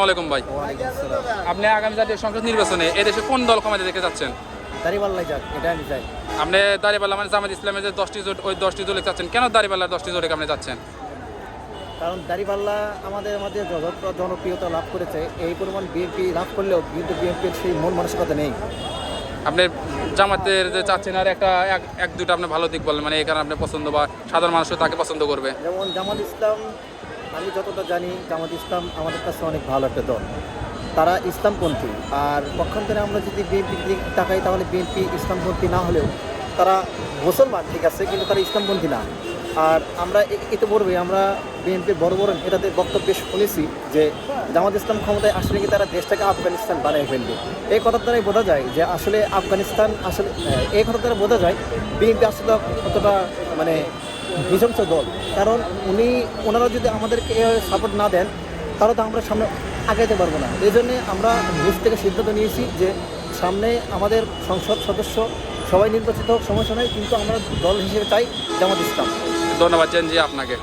ওয়ালাইকুম ভাই। আপনি আগামী জাতীয় সংসদ নির্বাচনে এদেশে কোন দল ক্ষমতা দেখতে যাচ্ছেন? দাঁড়িপাল্লাই যাক, এটা আমি চাই। আপনি দাঁড়িপাল্লা মানে জামাত ইসলামের যে 10টি জোট, ওই 10টি জোটে চাচ্ছেন। কেন দাঁড়িপাল্লার 10টি জোটে আপনি যাচ্ছেন? কারণ দাঁড়িপাল্লা আমাদের মাঝে যতটা জনপ্রিয়তা লাভ করেছে, এই পরিমাণ বিএনপি লাভ করলেও কিন্তু বিএনপির সেই মন মানসিকতা নেই। আপনি জামাতের যে চাচ্ছেন আর একটা এক দুটো আপনি ভালো দিক বলেন, মানে এই কারণে আপনি পছন্দ বা সাধারণ মানুষও তাকে পছন্দ করবে। যেমন জামাত ইসলাম, আমি যতটা জানি জামাত ইসলাম আমাদের কাছে অনেক ভালো একটা দল। তারা ইসলামপন্থী। আর পক্ষান্তরে আমরা যদি বিএনপির দিক তাকাই, তাহলে বিএনপি ইসলামপন্থী না হলেও তারা মুসলমান, ঠিক আছে, কিন্তু তারা ইসলামপন্থী না। আর আমরা ইতিপূর্বে আমরা বিএনপির বড় বড় নেতাদের বক্তব্যে শুনেছি যে জামাত ইসলাম ক্ষমতায় আসলে কি তারা দেশটাকে আফগানিস্তান বানিয়ে ফেলবে। এই কথার দ্বারাই বোঝা যায় যে আসলে আফগানিস্তান আসলে এই কথার দ্বারা বোঝা যায় বিএনপি আসলে অতটা মানে নৃশংস দল। কারণ ওনারা যদি আমাদেরকে সাপোর্ট না দেন, তাহলে তো আমরা সামনে আগাইতে পারবো না। এই জন্যে আমরা নিজ থেকে সিদ্ধান্ত নিয়েছি যে সামনে আমাদের সংসদ সদস্য সবাই নির্বাচিত হোক, সমস্যা নয়, কিন্তু আমরা দল হিসেবে চাই জামাত ইসলাম। ধন্যবাদ চেঞ্জি আপনাকে।